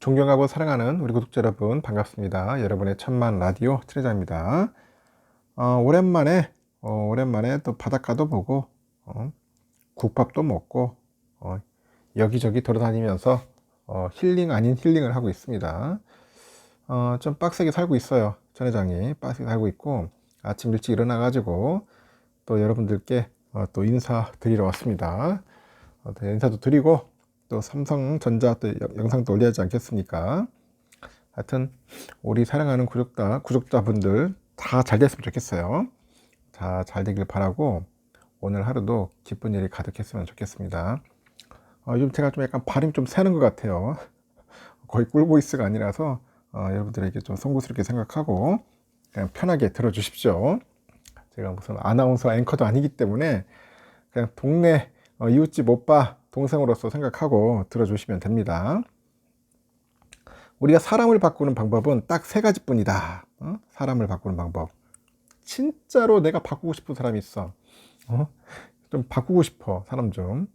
존경하고 사랑하는 우리 구독자 여러분 반갑습니다. 여러분의 천만 라디오 트레자입니다. 오랜만에 또 바닷가도 보고 국밥도 먹고 여기저기 돌아다니면서 힐링 아닌 힐링을 하고 있습니다. 좀 빡세게 살고 있어요. 전 회장이 빡세게 살고 있고 아침 일찍 일어나 가지고 또 여러분들께 또 인사 드리러 왔습니다. 인사도 드리고 또 삼성전자 또 영상도 올려야 하지 않겠습니까? 하여튼 우리 사랑하는 구독자분들 다 잘 됐으면 좋겠어요. 다 잘 되길 바라고 오늘 하루도 기쁜 일이 가득했으면 좋겠습니다. 요즘 제가 좀 약간 발음이 좀 새는 것 같아요. 거의 꿀보이스가 아니라서 여러분들에게 좀 송구스럽게 생각하고 그냥 편하게 들어주십시오. 제가 무슨 아나운서 앵커도 아니기 때문에 그냥 동네 이웃집 오빠 동생으로서 생각하고 들어주시면 됩니다. 우리가 사람을 바꾸는 방법은 딱 세 가지뿐이다. 사람을 바꾸는 방법. 진짜로 내가 바꾸고 싶은 사람이 있어. 좀 바꾸고 싶어, 사람 좀.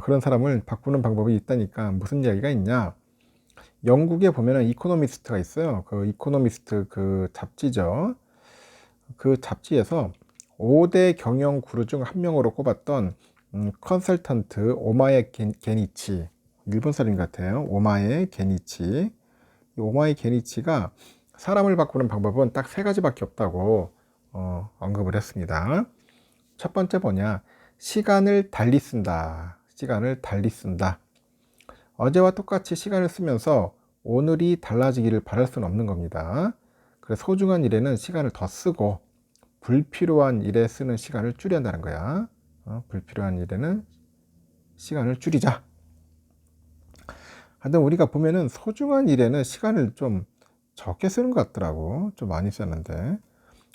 그런 사람을 바꾸는 방법이 있다니까. 무슨 이야기가 있냐? 영국에 보면은 이코노미스트가 있어요. 그 이코노미스트 그 잡지죠. 그 잡지에서 5대 경영 구루 중 한 명으로 꼽았던 컨설턴트 오마에 게니치, 일본 사람 같아요. 오마에 게니치. 이 오마에 게니치가 사람을 바꾸는 방법은 딱 세 가지밖에 없다고 언급을 했습니다. 첫 번째 뭐냐? 시간을 달리 쓴다. 시간을 달리 쓴다. 어제와 똑같이 시간을 쓰면서 오늘이 달라지기를 바랄 수는 없는 겁니다. 그래서 소중한 일에는 시간을 더 쓰고 불필요한 일에 쓰는 시간을 줄여야 한다는 거야. 불필요한 일에는 시간을 줄이자. 하여튼 우리가 보면은 소중한 일에는 시간을 좀 적게 쓰는 것 같더라고. 좀 많이 썼는데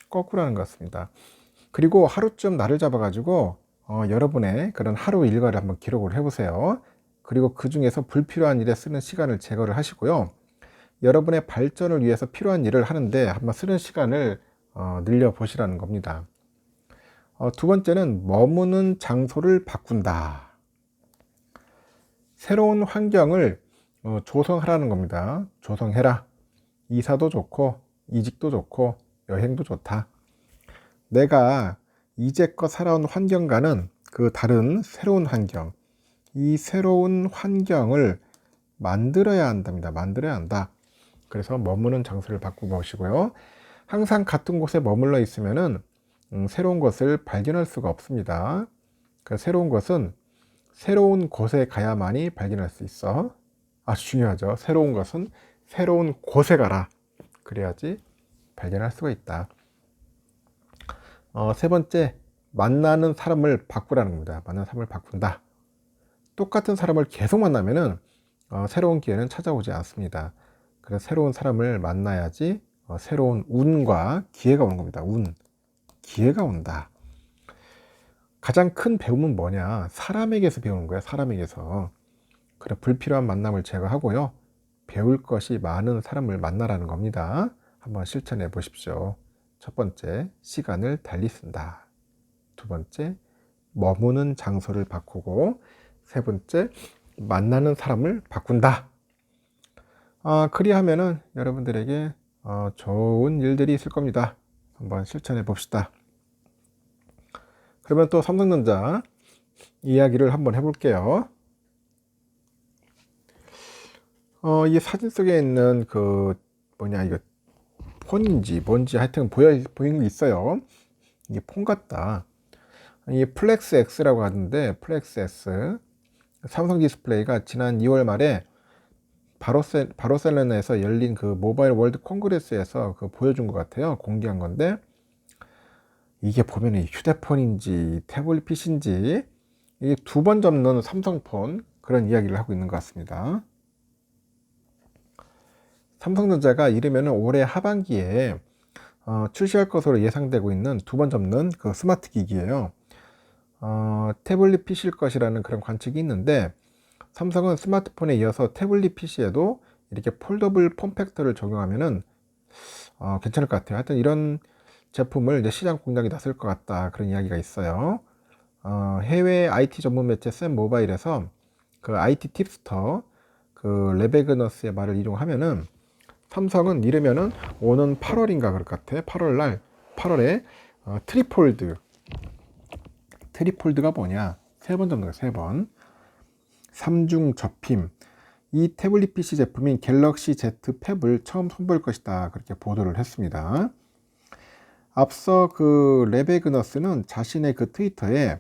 거꾸로 하는 것 같습니다. 그리고 하루쯤 날을 잡아가지고 여러분의 그런 하루 일과를 한번 기록을 해보세요. 그리고 그 중에서 불필요한 일에 쓰는 시간을 제거를 하시고요. 여러분의 발전을 위해서 필요한 일을 하는데 한번 쓰는 시간을 늘려보시라는 겁니다. 두 번째는 머무는 장소를 바꾼다. 새로운 환경을 조성하라는 겁니다. 조성해라. 이사도 좋고 이직도 좋고 여행도 좋다. 내가 이제껏 살아온 환경과는 그 다른 새로운 환경, 이 새로운 환경을 만들어야 한답니다. 만들어야 한다. 그래서 머무는 장소를 바꾸시고요. 항상 같은 곳에 머물러 있으면은 새로운 것을 발견할 수가 없습니다. 그 새로운 것은 새로운 곳에 가야만이 발견할 수 있어. 아주 중요하죠. 새로운 것은 새로운 곳에 가라. 그래야지 발견할 수가 있다. 세 번째, 만나는 사람을 바꾸라는 겁니다. 만나는 사람을 바꾼다. 똑같은 사람을 계속 만나면은 새로운 기회는 찾아오지 않습니다. 그래서 새로운 사람을 만나야지 새로운 운과 기회가 오는 겁니다. 운, 기회가 온다. 가장 큰 배움은 뭐냐? 사람에게서 배우는 거야. 사람에게서. 그래, 불필요한 만남을 제거하고요. 배울 것이 많은 사람을 만나라는 겁니다. 한번 실천해 보십시오. 첫 번째, 시간을 달리 쓴다. 두 번째, 머무는 장소를 바꾸고, 세 번째, 만나는 사람을 바꾼다. 그리하면은 여러분들에게 좋은 일들이 있을 겁니다. 한번 실천해 봅시다. 그러면 또 삼성전자 이야기를 한번 해볼게요. 이 사진 속에 있는 그 이거 폰인지 뭔지 하여튼 보이는 게 있어요. 이게 폰 같다. 이 플렉스 X라고 하는데 플렉스 X 삼성 디스플레이가 지난 2월 말에 바르셀로나에서 열린 그 모바일 월드 콩그레스에서 그 보여준 것 같아요. 공개한 건데 이게 보면 휴대폰인지 태블릿 PC인지 이게 두 번 접는 삼성폰 그런 이야기를 하고 있는 것 같습니다. 삼성전자가 이르면 올해 하반기에 출시할 것으로 예상되고 있는 두 번 접는 그 스마트 기기예요. 태블릿 PC일 것이라는 그런 관측이 있는데 삼성은 스마트폰에 이어서 태블릿 PC에도 이렇게 폴더블 폼팩터를 적용하면은 괜찮을 것 같아요. 하여튼 이런 제품을 이제 시장 공략이 나설 것 같다 그런 이야기가 있어요. 해외 IT 전문 매체 샘 모바일에서 그 IT 팁스터 그 레베그너스의 말을 인용하면은 삼성은 이르면은 오는 8월인가 그럴 것 같아. 8월에 트리폴드가 뭐냐? 3번 접는 거야, 3번. 3중 접힘. 이 태블릿 PC 제품인 갤럭시 Z 탭을 처음 선보일 것이다. 그렇게 보도를 했습니다. 앞서 그 레베그너스는 자신의 그 트위터에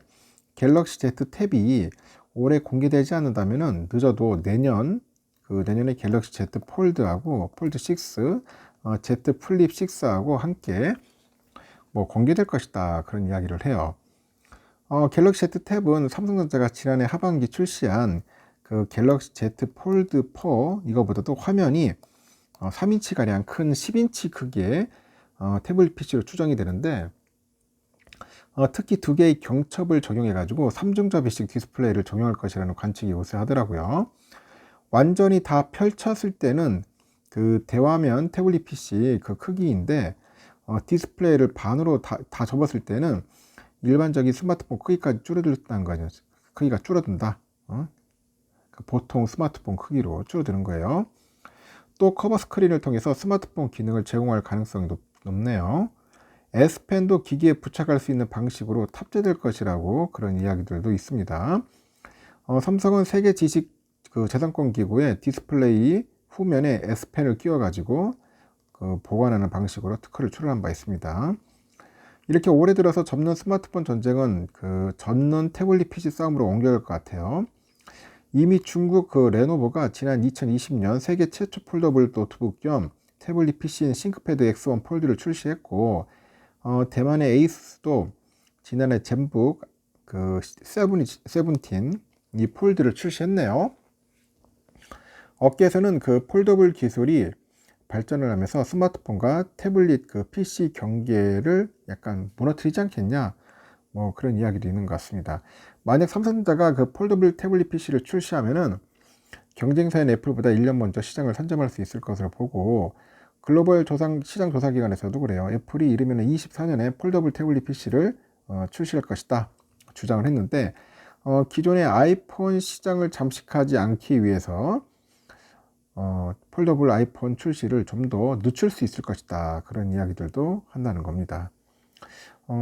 갤럭시 Z 탭이 올해 공개되지 않는다면은 늦어도 내년에 갤럭시 Z 폴드하고 폴드 6, Z 플립 6하고 함께 뭐 공개될 것이다. 그런 이야기를 해요. 갤럭시 Z 탭은 삼성전자가 지난해 하반기 출시한 그 갤럭시 Z 폴드 4 이거보다도 화면이 3인치 가량 큰 10인치 크기의 태블릿 PC로 추정이 되는데 특히 2개의 경첩을 적용해 가지고 3중접이식 디스플레이를 적용할 것이라는 관측이 우세하더라고요. 완전히 다 펼쳤을 때는 그 대화면 태블릿 PC 그 크기인데 디스플레이를 반으로 다 접었을 때는 일반적인 스마트폰 크기까지 줄어든다는 거죠. 크기가 줄어든다. 보통 스마트폰 크기로 줄어드는 거예요. 또 커버 스크린을 통해서 스마트폰 기능을 제공할 가능성이 높네요. S펜도 기기에 부착할 수 있는 방식으로 탑재될 것이라고 그런 이야기들도 있습니다. 삼성은 세계 지식 그 재산권 기구에 디스플레이 후면에 S펜을 끼워 가지고 그 보관하는 방식으로 특허를 출원한 바 있습니다. 이렇게 올해 들어서 접는 스마트폰 전쟁은 그 전는 태블릿 PC 싸움으로 옮겨갈 것 같아요. 이미 중국 그 레노버가 지난 2020년 세계 최초 폴더블 노트북 겸 태블릿 PC인 싱크패드 X1 폴드를 출시했고, 대만의 에이수스도 지난해 젠북 그 세븐틴 이 폴드를 출시했네요. 업계에서는 그 폴더블 기술이 발전을 하면서 스마트폰과 태블릿 그 PC 경계를 약간 무너뜨리지 않겠냐, 뭐 그런 이야기도 있는 것 같습니다. 만약 삼성전자가 그 폴더블 태블릿 PC를 출시하면은 경쟁사인 애플보다 1년 먼저 시장을 선점할 수 있을 것으로 보고, 글로벌 시장 조사 기관에서도 그래요. 애플이 이르면 24년에 폴더블 태블릿 PC를 출시할 것이다 주장을 했는데, 기존의 아이폰 시장을 잠식하지 않기 위해서 폴더블 아이폰 출시를 좀 더 늦출 수 있을 것이다, 그런 이야기들도 한다는 겁니다.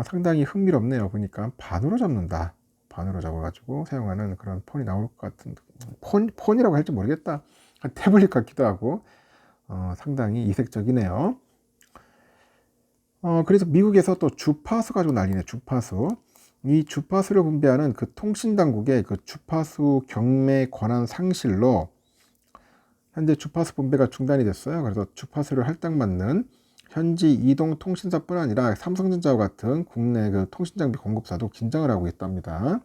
상당히 흥미롭네요. 보니까 반으로 접는다. 반으로 접어가지고 사용하는 그런 폰이 나올 것 같은, 폰이라고 할지 모르겠다. 태블릿 같기도 하고 상당히 이색적이네요. 그래서 미국에서 또 주파수 가지고 난리네. 주파수. 이 주파수를 분배하는 그 통신당국의 그 주파수 경매 권한 상실로 현재 주파수 분배가 중단이 됐어요. 그래서 주파수를 할당받는 현지 이동통신사뿐 아니라 삼성전자와 같은 국내 그 통신장비 공급사도 긴장을 하고 있답니다.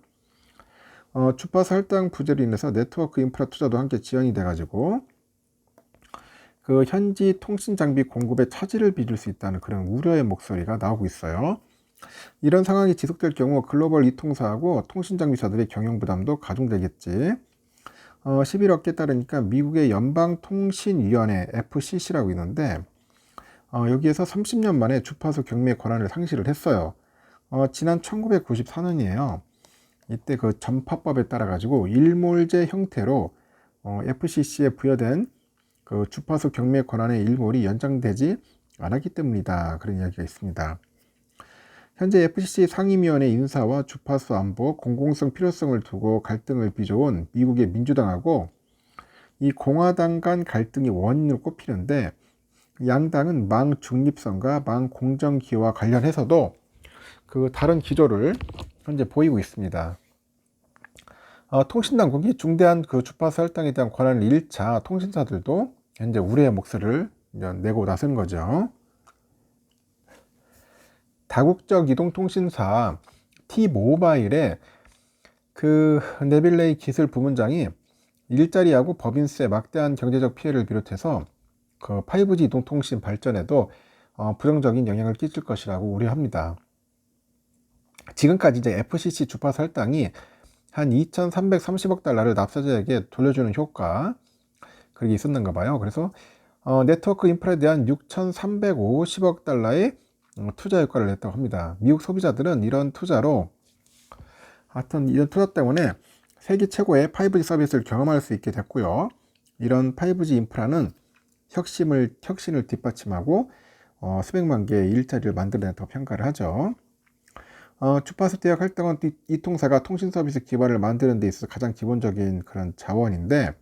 주파수 할당 부재로 인해서 네트워크 인프라 투자도 함께 지연이 돼가지고 그 현지 통신장비 공급에 차질을 빚을 수 있다는 그런 우려의 목소리가 나오고 있어요. 이런 상황이 지속될 경우 글로벌 이통사하고 통신장비사들의 경영 부담도 가중되겠지. 11일 업계에 따르니까 미국의 연방통신위원회 FCC라고 있는데 여기에서 30년 만에 주파수 경매 권한을 상실을 했어요. 지난 1994년이에요. 이때 그 전파법에 따라 가지고 일몰제 형태로 FCC에 부여된 그 주파수 경매 권한의 일몰이 연장되지 않았기 때문이다, 그런 이야기가 있습니다. 현재 FCC 상임위원회 인사와 주파수 안보, 공공성 필요성을 두고 갈등을 빚어온 미국의 민주당하고 이 공화당 간 갈등이 원인으로 꼽히는데, 양당은 망 중립성과 망 공정 기여와 관련해서도 그 다른 기조를 현재 보이고 있습니다. 통신당국이 중대한 그 주파수 할당에 대한 권한을 잃자 통신사들도 현재 우려의 목소리를 내고 나선 거죠. 다국적 이동통신사 T-모바일의 그 네빌레이 기술 부문장이 일자리하고 법인세, 막대한 경제적 피해를 비롯해서 그 5G 이동통신 발전에도 부정적인 영향을 끼칠 것이라고 우려합니다. 지금까지 이제 FCC 주파수 할당이 한 2,330억 달러를 납세자에게 돌려주는 효과, 그게 있었는가 봐요. 그래서 네트워크 인프라에 대한 6,350억 달러의 투자 효과를 냈다고 합니다. 미국 소비자들은 이런 투자 때문에 세계 최고의 5G 서비스를 경험할 수 있게 됐고요. 이런 5G 인프라는 혁신을 뒷받침하고 수백만 개의 일자리를 만들어낸다고 평가를 하죠. 주파수 대역 할당은 이 통사가 통신 서비스 기반을 만드는 데 있어서 가장 기본적인 그런 자원인데,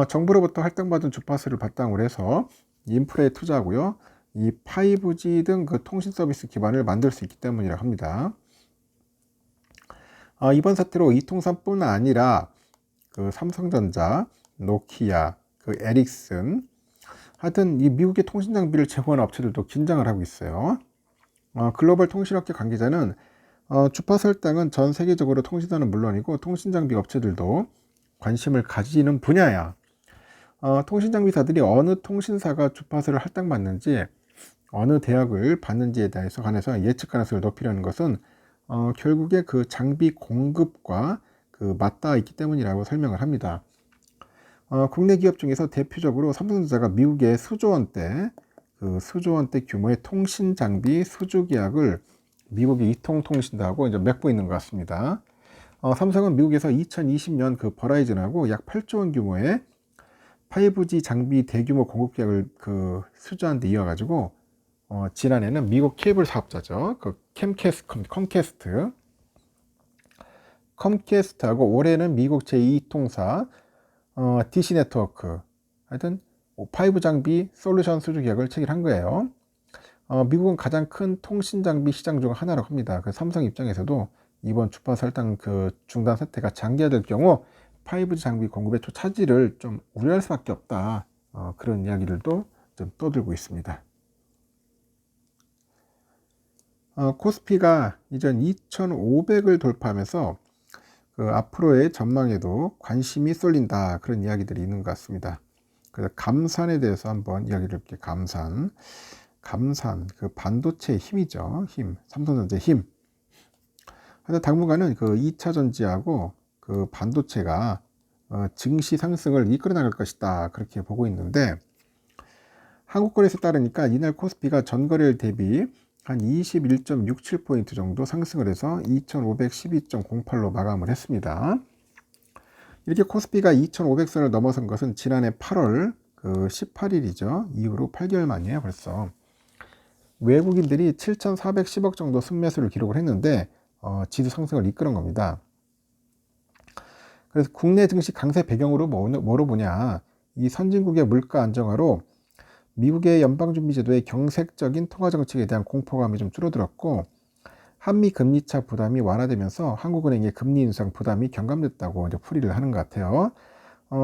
정부로부터 할당받은 주파수를 바탕으로 해서 인프라에 투자하고요. 이 5G 등 그 통신 서비스 기반을 만들 수 있기 때문이라고 합니다. 이번 사태로 이 통사뿐 아니라 그 삼성전자, 노키아, 그 에릭슨, 하여튼 이 미국의 통신 장비를 제공하는 업체들도 긴장을 하고 있어요. 글로벌 통신업계 관계자는 주파수 할당은 전 세계적으로 통신사는 물론이고 통신 장비 업체들도 관심을 가지는 분야야. 통신 장비사들이 어느 통신사가 주파수를 할당받는지, 어느 대역을 받는지에 대해서 관해서 예측 가능성을 높이려는 것은 결국에 그 장비 공급과 그 맞닿아 있기 때문이라고 설명을 합니다. 국내 기업 중에서 대표적으로 삼성전자가 미국의 수조 원대 규모의 통신 장비 수주 계약을 미국의 이통통신사하고 이제 맺고 있는 것 같습니다. 삼성은 미국에서 2020년 그 버라이즌하고 약 8조 원 규모의 5G 장비 대규모 공급 계약을 그 수주한 데 이어가지고 지난해는 미국 케이블 사업자죠. 그 컴캐스트하고 올해는 미국 제2통사 DC 네트워크, 하여튼 5 장비 솔루션 수주 계약을 체결한 거예요. 미국은 가장 큰 통신 장비 시장 중 하나라고 합니다. 그 삼성 입장에서도 이번 주파수 할당 그 중단 사태가 장기화될 경우 5G 장비 공급의 차질을 좀 우려할 수밖에 없다. 그런 이야기들도 좀 떠들고 있습니다. 코스피가 이전 2,500을 돌파하면서 그 앞으로의 전망에도 관심이 쏠린다, 그런 이야기들이 있는 것 같습니다. 그래서 감산에 대해서 한번 이야기를 해볼게요. 감산, 그 반도체의 힘이죠. 삼성전자의 힘. 하여튼 당분간은 그 2차 전지하고 그 반도체가 증시 상승을 이끌어 나갈 것이다, 그렇게 보고 있는데, 한국거래소 따르니까 이날 코스피가 전거래일 대비 한 21.67포인트 정도 상승을 해서 2512.08로 마감을 했습니다. 이렇게 코스피가 2500선을 넘어선 것은 지난해 8월 그 18일이죠. 이후로 8개월 만이에요, 벌써. 외국인들이 7,410억 정도 순매수를 기록을 했는데 지수 상승을 이끌은 겁니다. 그래서 국내 증시 강세 배경으로 뭐로 보냐, 이 선진국의 물가 안정화로 미국의 연방준비제도의 경색적인 통화정책에 대한 공포감이 좀 줄어들었고, 한미 금리차 부담이 완화되면서 한국은행의 금리 인상 부담이 경감됐다고 이제 풀이를 하는 것 같아요.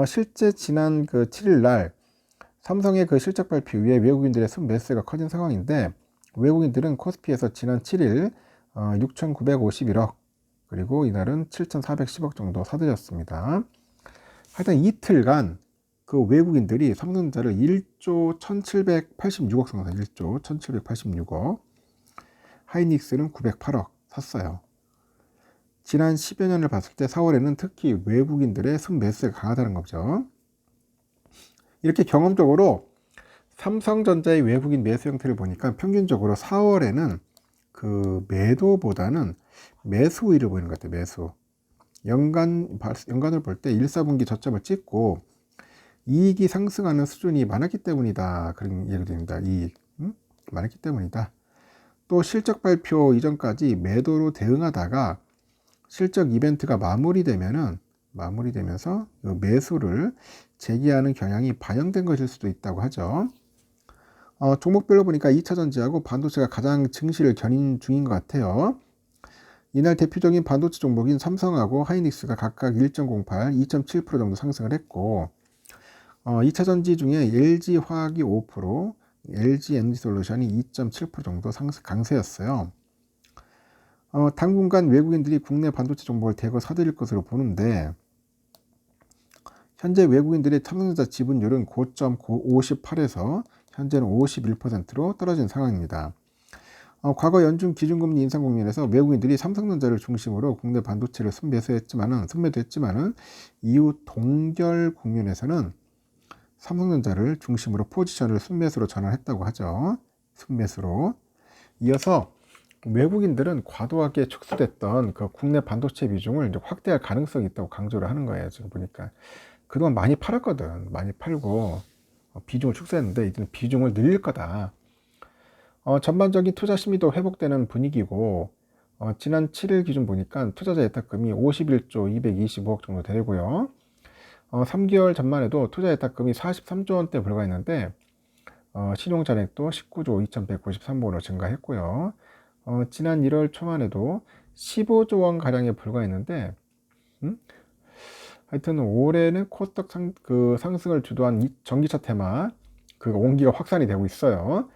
실제 지난 그 7일 날 삼성의 그 실적 발표 이후에 외국인들의 순매수가 커진 상황인데, 외국인들은 코스피에서 지난 7일 6,951억, 그리고 이날은 7,410억 정도 사들였습니다. 하여튼 이틀간 그 외국인들이 삼성전자를 1조 1786억 상승, 1조 1786억, 하이닉스는 908억 샀어요. 지난 10여 년을 봤을 때 4월에는 특히 외국인들의 순매수가 강하다는 거죠. 이렇게 경험적으로 삼성전자의 외국인 매수 형태를 보니까 평균적으로 4월에는 그 매도보다는 매수 우위를 보이는 것 같아요. 매수. 연간을 볼 때 1, 4분기 저점을 찍고 이익이 상승하는 수준이 많았기 때문이다, 그런 얘기가 됩니다. 이익 많았기 때문이다. 또 실적 발표 이전까지 매도로 대응하다가 실적 이벤트가 마무리되면서 매수를 재개하는 경향이 반영된 것일 수도 있다고 하죠. 종목별로 보니까 2차 전지하고 반도체가 가장 증시를 견인 중인 것 같아요. 이날 대표적인 반도체 종목인 삼성하고 하이닉스가 각각 1.08, 2.7% 정도 상승을 했고, 2차 전지 중에 LG화학이 5%, LG에너지솔루션이 2.7% 정도 강세였어요. 당분간 외국인들이 국내 반도체 종목을 대거 사들일 것으로 보는데, 현재 외국인들의 삼성전자 지분율은 고점 58에서 현재는 51%로 떨어진 상황입니다. 과거 연준 기준금리 인상 국면에서 외국인들이 삼성전자를 중심으로 국내 반도체를 순매도했지만은 이후 동결 국면에서는 삼성전자를 중심으로 포지션을 순매수로 전환했다고 하죠. 순매수로. 이어서 외국인들은 과도하게 축소됐던 그 국내 반도체 비중을 이제 확대할 가능성이 있다고 강조를 하는 거예요. 지금 보니까. 그동안 많이 팔았거든. 많이 팔고 비중을 축소했는데 이제는 비중을 늘릴 거다. 전반적인 투자 심리도 회복되는 분위기고, 지난 7일 기준 보니까 투자자 예탁금이 51조 225억 정도 되고요. 3개월 전만 해도 투자 예탁금이 43조 원대 불과했는데, 신용잔액도 19조 2193억으로 증가했고요. 지난 1월 초만 해도 15조 원 가량에 불과했는데, 하여튼 올해는 코스닥 상승을 주도한 전기차 테마 그 온기가 확산이 되고 있어요.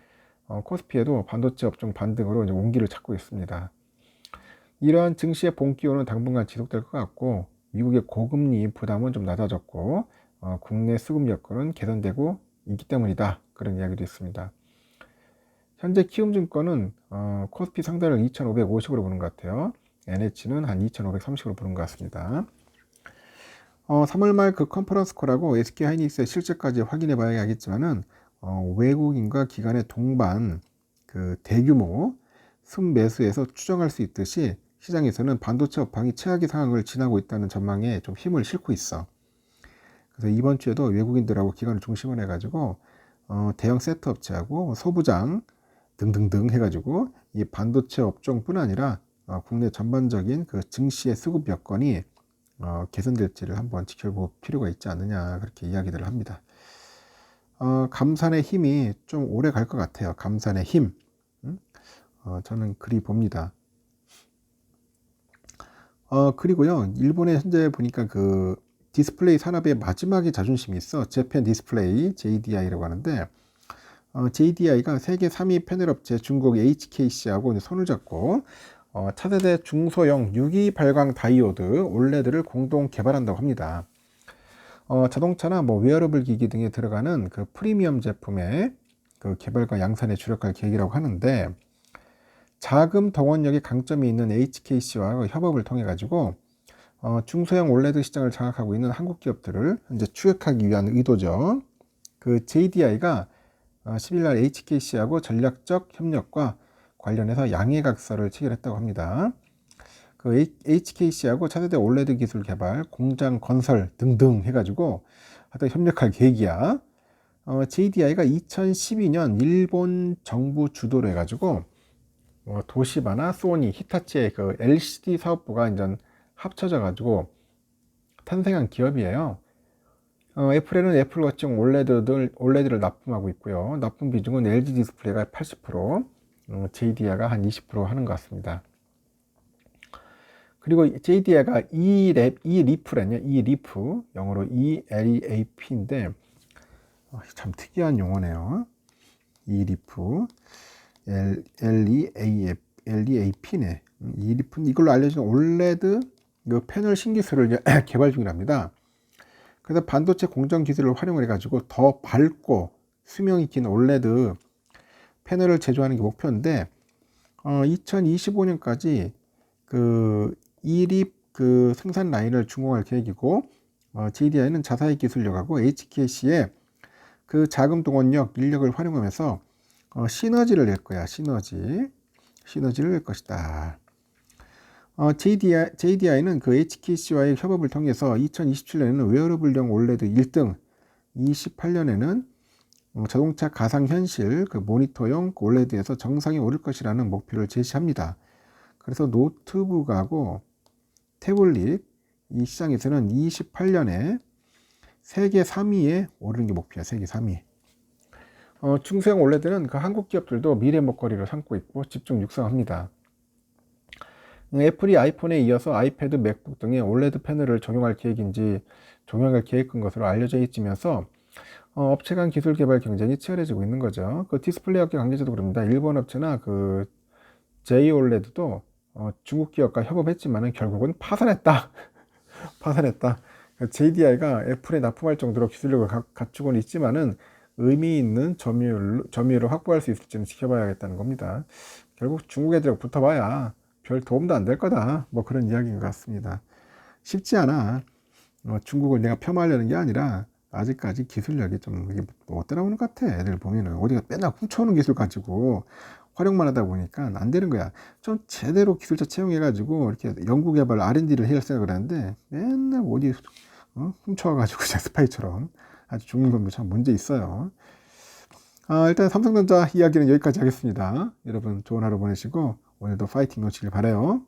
코스피에도 반도체 업종 반등으로 이제 온기를 찾고 있습니다. 이러한 증시의 본기호는 당분간 지속될 것 같고, 미국의 고금리 부담은 좀 낮아졌고, 국내 수급 여건은 개선되고 있기 때문이다. 그런 이야기도 있습니다. 현재 키움증권은 코스피 상단을 2550으로 보는 것 같아요. NH는 한 2530으로 보는 것 같습니다. 3월 말 그 컨퍼런스 콜하고 SK하이닉스의 실적까지 확인해 봐야겠지만은 외국인과 기관의 동반 그 대규모 순매수에서 추정할 수 있듯이 시장에서는 반도체 업황이 최악의 상황을 지나고 있다는 전망에 좀 힘을 싣고 있어. 그래서 이번 주에도 외국인들하고 기관을 중심으로 해가지고 대형 세트 업체하고 소부장 등등등 해가지고 이 반도체 업종뿐 아니라 국내 전반적인 그 증시의 수급 여건이 개선될지를 한번 지켜볼 필요가 있지 않느냐, 그렇게 이야기들을 합니다. 감산의 힘이 좀 오래 갈 것 같아요. 감산의 힘. 저는 그리 봅니다. 그리고요, 일본의 현재 보니까 그 디스플레이 산업의 마지막에 자존심이 있어. 재팬 디스플레이 JDI라고 하는데, JDI가 세계 3위 패널 업체 중국 HKC하고 손을 잡고 차세대 중소형 유기 발광 다이오드 올레드를 공동 개발한다고 합니다. 자동차나 뭐 웨어러블 기기 등에 들어가는 그 프리미엄 제품의 그 개발과 양산에 주력할 계획이라고 하는데, 자금 동원력의 강점이 있는 HKC와 협업을 통해 가지고 중소형 올레드 시장을 장악하고 있는 한국 기업들을 현재 추격하기 위한 의도죠. 그 JDI가 10일날 HKC하고 전략적 협력과 관련해서 양해각서를 체결했다고 합니다. 그 HKC하고 차세대 올레드 기술 개발, 공장 건설 등등 해가지고 하여튼 협력할 계획이야. JDI가 2012년 일본 정부 주도로 해가지고 도시바나 소니, 히타치의 그 LCD 사업부가 이제 합쳐져 가지고 탄생한 기업이에요. 애플에는 애플워치용 올레드를 납품하고 있고요. 납품 비중은 LG 디스플레이가 80%, JDI가 한 20% 하는 것 같습니다. 그리고 JDI가 eLEAF라냐, 영어로 ELEAP인데 참 특이한 용어네요. eLEAF, LEAP네. eLEAF는 이걸로 알려진 올레드 패널 신기술을 개발 중이랍니다. 그래서 반도체 공정 기술을 활용을 해가지고 더 밝고 수명이 긴 올레드 패널을 제조하는 게 목표인데, 2025년까지 그 이립 그 생산 라인을 준공할 계획이고, JDI는 자사의 기술력하고 HKC의 그 자금 동원력, 인력을 활용하면서 시너지를 낼 거야. 시너지를 낼 것이다. JDI는 그 HKC와의 협업을 통해서 2027년에는 웨어러블용 올레드 1등, 28년에는 자동차 가상현실 그 모니터용 올레드에서 정상에 오를 것이라는 목표를 제시합니다. 그래서 노트북하고 태블릿 이 시장에서는 28년에 세계 3위에 오르는 게 목표야. 세계 3위. 중소형 올레드는 그 한국 기업들도 미래 먹거리로 삼고 있고 집중 육성합니다. 애플이 아이폰에 이어서 아이패드, 맥북 등에 올레드 패널을 적용할 계획인 것으로 알려져 있으면서 업체 간 기술 개발 경쟁이 치열해지고 있는 거죠. 그 디스플레이 업계 관계자도 그럽니다. 일본 업체나 그 JOLED도 중국 기업과 협업했지만 결국은 파산했다. 파산했다. JDI가 애플에 납품할 정도로 기술력을 갖추고는 있지만은 의미 있는 점유율을 확보할 수 있을지는 지켜봐야겠다는 겁니다. 결국 중국 애들하고 붙어봐야 별 도움도 안 될 거다. 뭐 그런 이야기인 것 같습니다. 쉽지 않아. 중국을 내가 폄하하려는 게 아니라 아직까지 기술력이 좀 못 따라오는 것 같아. 애들 보면은 어디가 맨날 훔쳐오는 기술 가지고 활용만 하다 보니까 안 되는 거야. 좀 제대로 기술자 채용해가지고 이렇게 연구개발 R&D를 해야 생각을 하는데 맨날 어디 훔쳐와가지고 제 스파이처럼 아주 죽는 건 참 문제 있어요. 일단 삼성전자 이야기는 여기까지 하겠습니다. 여러분 좋은 하루 보내시고 오늘도 파이팅 놓치길 바라요.